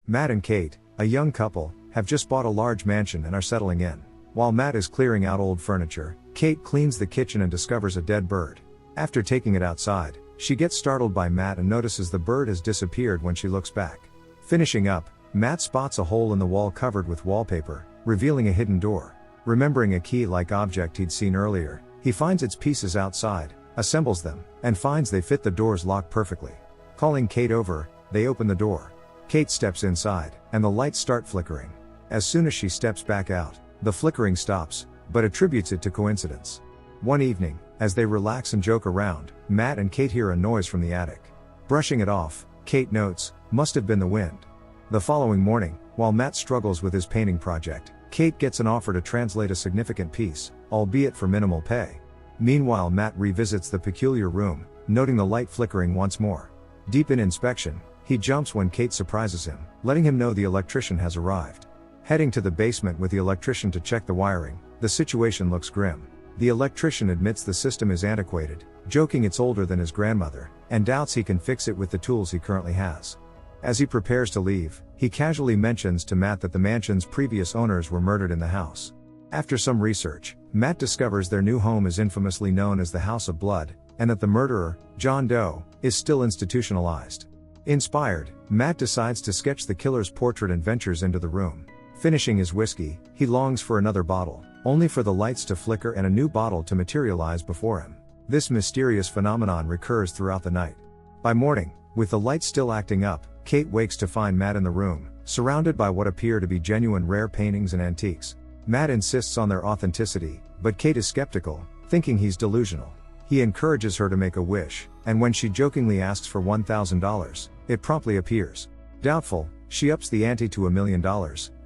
Matt and Kate, a young couple, have just bought a large mansion and are settling in. While Matt is clearing out old furniture, Kate cleans the kitchen and discovers a dead bird. After taking it outside, she gets startled by Matt and notices the bird has disappeared when she looks back. Finishing up, Matt spots a hole in the wall covered with wallpaper, revealing a hidden door. Remembering a key-like object he'd seen earlier, he finds its pieces outside, assembles them, and finds they fit the door's lock perfectly. Calling Kate over, they open the door. Kate steps inside, and the lights start flickering. As soon as she steps back out, the flickering stops, but attributes it to coincidence. One evening, as they relax and joke around, Matt and Kate hear a noise from the attic. Brushing it off, Kate notes, "Must have been the wind." The following morning, while Matt struggles with his painting project, Kate gets an offer to translate a significant piece, albeit for minimal pay. Meanwhile, Matt revisits the peculiar room, noting the light flickering once more. Deep in inspection, he jumps when Kate surprises him, letting him know the electrician has arrived. Heading to the basement with the electrician to check the wiring, the situation looks grim. The electrician admits the system is antiquated, joking it's older than his grandmother, and doubts he can fix it with the tools he currently has. As he prepares to leave, he casually mentions to Matt that the mansion's previous owners were murdered in the house. After some research, Matt discovers their new home is infamously known as the House of Blood, and that the murderer, John Doe, is still institutionalized. Inspired, Matt decides to sketch the killer's portrait and ventures into the room. Finishing his whiskey, he longs for another bottle, only for the lights to flicker and a new bottle to materialize before him. This mysterious phenomenon recurs throughout the night. By morning, with the lights still acting up, Kate wakes to find Matt in the room, surrounded by what appear to be genuine rare paintings and antiques. Matt insists on their authenticity, but Kate is skeptical, thinking he's delusional. He encourages her to make a wish, and when she jokingly asks for $1,000, it promptly appears. Doubtful, she ups the ante to $1 million,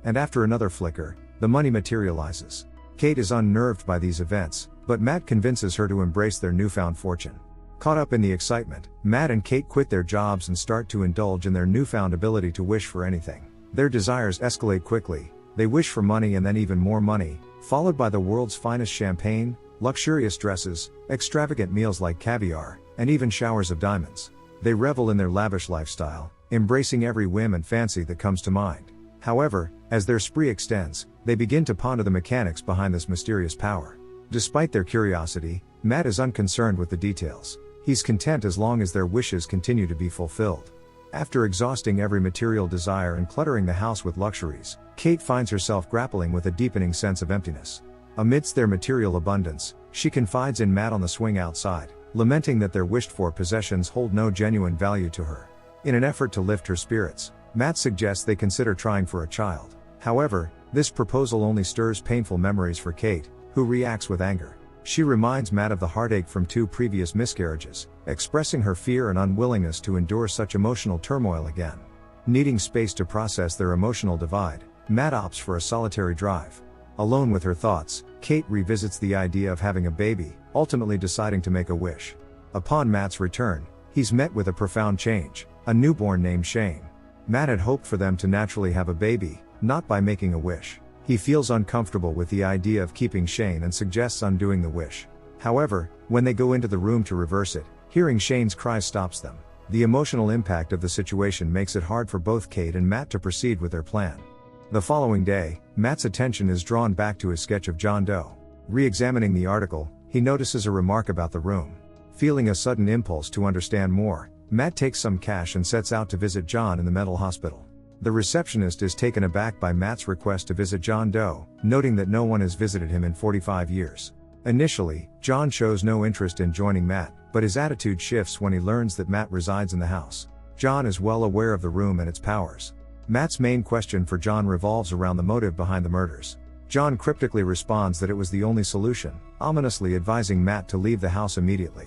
and after another flicker, the money materializes. Kate is unnerved by these events, but Matt convinces her to embrace their newfound fortune. Caught up in the excitement, Matt and Kate quit their jobs and start to indulge in their newfound ability to wish for anything. Their desires escalate quickly. They wish for money and then even more money, followed by the world's finest champagne, luxurious dresses, extravagant meals like caviar, and even showers of diamonds. They revel in their lavish lifestyle, embracing every whim and fancy that comes to mind. However, as their spree extends, they begin to ponder the mechanics behind this mysterious power. Despite their curiosity, Matt is unconcerned with the details. He's content as long as their wishes continue to be fulfilled. After exhausting every material desire and cluttering the house with luxuries, Kate finds herself grappling with a deepening sense of emptiness. Amidst their material abundance, she confides in Matt on the swing outside, lamenting that their wished-for possessions hold no genuine value to her. In an effort to lift her spirits, Matt suggests they consider trying for a child. However, this proposal only stirs painful memories for Kate, who reacts with anger. She reminds Matt of the heartache from 2 previous miscarriages, expressing her fear and unwillingness to endure such emotional turmoil again. Needing space to process their emotional divide, Matt opts for a solitary drive. Alone with her thoughts, Kate revisits the idea of having a baby, ultimately deciding to make a wish. Upon Matt's return, he's met with a profound change, a newborn named Shane. Matt had hoped for them to naturally have a baby, not by making a wish. He feels uncomfortable with the idea of keeping Shane and suggests undoing the wish. However, when they go into the room to reverse it, hearing Shane's cries stops them. The emotional impact of the situation makes it hard for both Kate and Matt to proceed with their plan. The following day, Matt's attention is drawn back to his sketch of John Doe. Re-examining the article, he notices a remark about the room. Feeling a sudden impulse to understand more, Matt takes some cash and sets out to visit John in the mental hospital. The receptionist is taken aback by Matt's request to visit John Doe, noting that no one has visited him in 45 years. Initially, John shows no interest in joining Matt, but his attitude shifts when he learns that Matt resides in the house. John is well aware of the room and its powers. Matt's main question for John revolves around the motive behind the murders. John cryptically responds that it was the only solution, ominously advising Matt to leave the house immediately.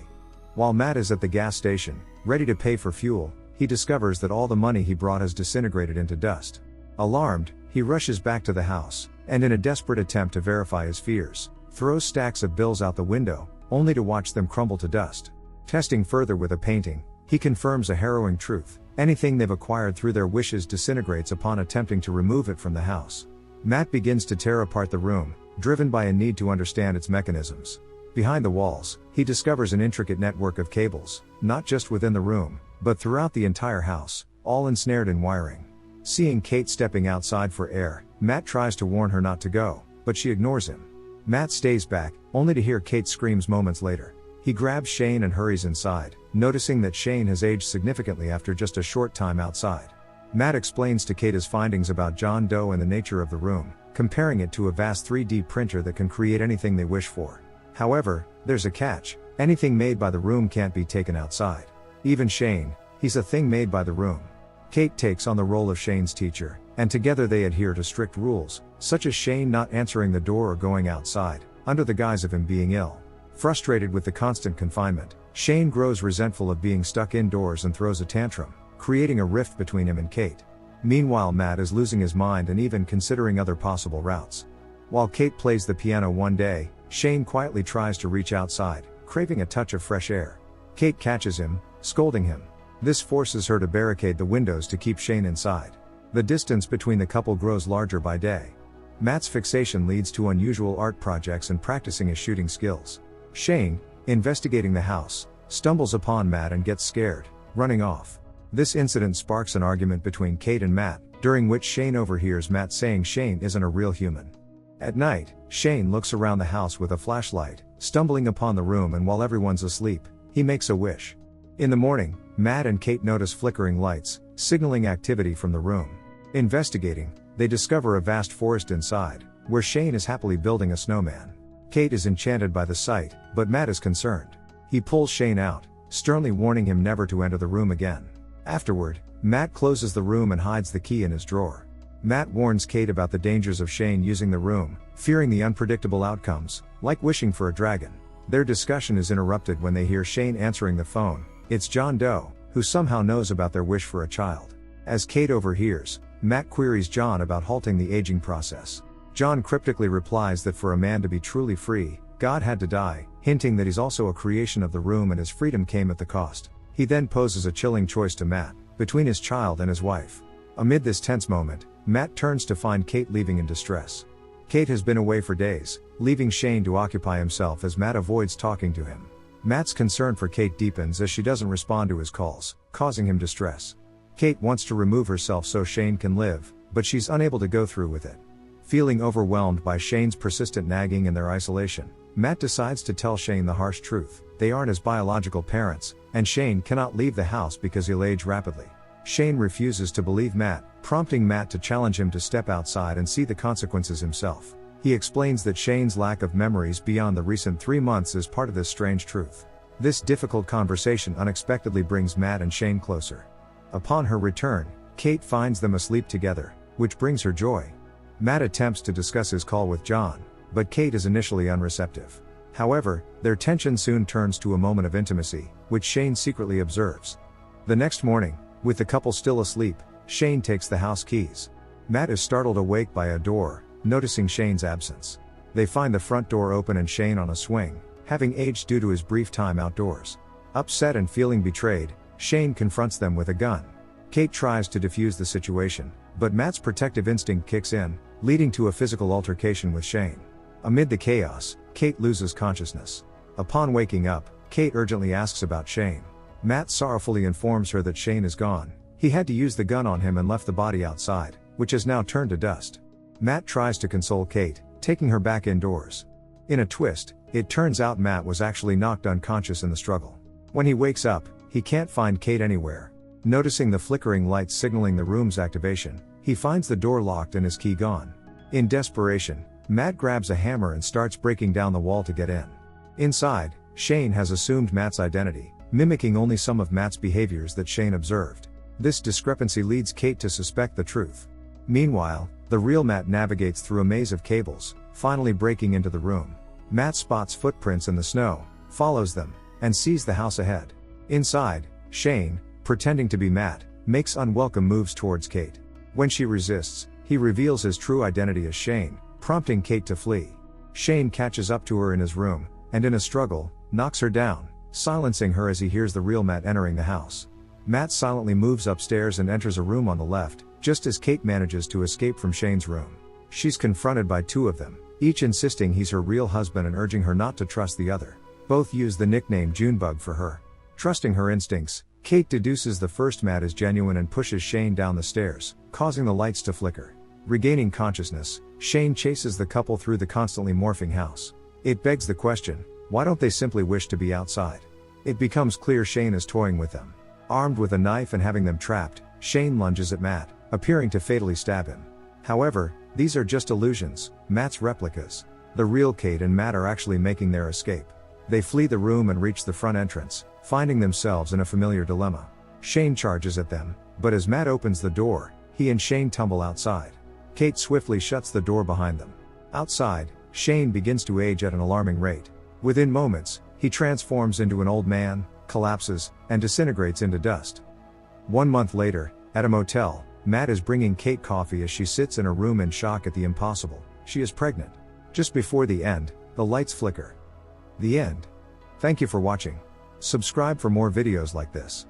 While Matt is at the gas station, ready to pay for fuel, he discovers that all the money he brought has disintegrated into dust. Alarmed, he rushes back to the house, and in a desperate attempt to verify his fears, throws stacks of bills out the window, only to watch them crumble to dust. Testing further with a painting, he confirms a harrowing truth: anything they've acquired through their wishes disintegrates upon attempting to remove it from the house. Matt begins to tear apart the room, driven by a need to understand its mechanisms. Behind the walls, he discovers an intricate network of cables, not just within the room, but throughout the entire house, all ensnared in wiring. Seeing Kate stepping outside for air, Matt tries to warn her not to go, but she ignores him. Matt stays back, only to hear Kate screams moments later. He grabs Shane and hurries inside, noticing that Shane has aged significantly after just a short time outside. Matt explains to Kate his findings about John Doe and the nature of the room, comparing it to a vast 3D printer that can create anything they wish for. However, there's a catch: anything made by the room can't be taken outside. Even Shane, he's a thing made by the room. Kate takes on the role of Shane's teacher, and together they adhere to strict rules, such as Shane not answering the door or going outside, under the guise of him being ill. Frustrated with the constant confinement, Shane grows resentful of being stuck indoors and throws a tantrum, creating a rift between him and Kate. Meanwhile, Matt is losing his mind and even considering other possible routes. While Kate plays the piano one day, Shane quietly tries to reach outside, craving a touch of fresh air. Kate catches him, scolding him. This forces her to barricade the windows to keep Shane inside. The distance between the couple grows larger by day. Matt's fixation leads to unusual art projects and practicing his shooting skills. Shane, investigating the house, stumbles upon Matt and gets scared, running off. This incident sparks an argument between Kate and Matt, during which Shane overhears Matt saying Shane isn't a real human. At night, Shane looks around the house with a flashlight, stumbling upon the room, and while everyone's asleep, he makes a wish. In the morning, Matt and Kate notice flickering lights, signaling activity from the room. Investigating, they discover a vast forest inside, where Shane is happily building a snowman. Kate is enchanted by the sight, but Matt is concerned. He pulls Shane out, sternly warning him never to enter the room again. Afterward, Matt closes the room and hides the key in his drawer. Matt warns Kate about the dangers of Shane using the room, fearing the unpredictable outcomes, like wishing for a dragon. Their discussion is interrupted when they hear Shane answering the phone. It's John Doe, who somehow knows about their wish for a child. As Kate overhears, Matt queries John about halting the aging process. John cryptically replies that for a man to be truly free, God had to die, hinting that he's also a creation of the room and his freedom came at the cost. He then poses a chilling choice to Matt, between his child and his wife. Amid this tense moment, Matt turns to find Kate leaving in distress. Kate has been away for days, leaving Shane to occupy himself as Matt avoids talking to him. Matt's concern for Kate deepens as she doesn't respond to his calls, causing him distress. Kate wants to remove herself so Shane can live, but she's unable to go through with it. Feeling overwhelmed by Shane's persistent nagging and their isolation, Matt decides to tell Shane the harsh truth: they aren't his biological parents, and Shane cannot leave the house because he'll age rapidly. Shane refuses to believe Matt, prompting Matt to challenge him to step outside and see the consequences himself. He explains that Shane's lack of memories beyond the recent 3 months is part of this strange truth. This difficult conversation unexpectedly brings Matt and Shane closer. Upon her return, Kate finds them asleep together, which brings her joy. Matt attempts to discuss his call with John, but Kate is initially unreceptive. However, their tension soon turns to a moment of intimacy, which Shane secretly observes. The next morning, with the couple still asleep, Shane takes the house keys. Matt is startled awake by a door, noticing Shane's absence. They find the front door open and Shane on a swing, having aged due to his brief time outdoors. Upset and feeling betrayed, Shane confronts them with a gun. Kate tries to defuse the situation, but Matt's protective instinct kicks in, leading to a physical altercation with Shane. Amid the chaos, Kate loses consciousness. Upon waking up, Kate urgently asks about Shane. Matt sorrowfully informs her that Shane is gone. He had to use the gun on him and left the body outside, which has now turned to dust. Matt tries to console Kate, taking her back indoors. In a twist, it turns out Matt was actually knocked unconscious in the struggle. When he wakes up, he can't find Kate anywhere. Noticing the flickering lights signaling the room's activation, he finds the door locked and his key gone. In desperation, Matt grabs a hammer and starts breaking down the wall to get in. Inside, Shane has assumed Matt's identity, mimicking only some of Matt's behaviors that Shane observed. This discrepancy leads Kate to suspect the truth. Meanwhile, the real Matt navigates through a maze of cables, finally breaking into the room. Matt spots footprints in the snow, follows them, and sees the house ahead. Inside, Shane, pretending to be Matt, makes unwelcome moves towards Kate. When she resists, he reveals his true identity as Shane, prompting Kate to flee. Shane catches up to her in his room, and in a struggle, knocks her down, silencing her as he hears the real Matt entering the house. Matt silently moves upstairs and enters a room on the left, just as Kate manages to escape from Shane's room. She's confronted by two of them, each insisting he's her real husband and urging her not to trust the other. Both use the nickname Junebug for her. Trusting her instincts, Kate deduces the first Matt is genuine and pushes Shane down the stairs, causing the lights to flicker. Regaining consciousness, Shane chases the couple through the constantly morphing house. It begs the question, why don't they simply wish to be outside? It becomes clear Shane is toying with them. Armed with a knife and having them trapped, Shane lunges at Matt, appearing to fatally stab him. However, these are just illusions, Matt's replicas. The real Kate and Matt are actually making their escape. They flee the room and reach the front entrance, finding themselves in a familiar dilemma. Shane charges at them, but as Matt opens the door, he and Shane tumble outside. Kate swiftly shuts the door behind them. Outside, Shane begins to age at an alarming rate. Within moments, he transforms into an old man, collapses, and disintegrates into dust. 1 month later, at a motel, Matt is bringing Kate coffee as she sits in a room in shock at the impossible. She is pregnant. Just before the end, the lights flicker. The end. Thank you for watching. Subscribe for more videos like this.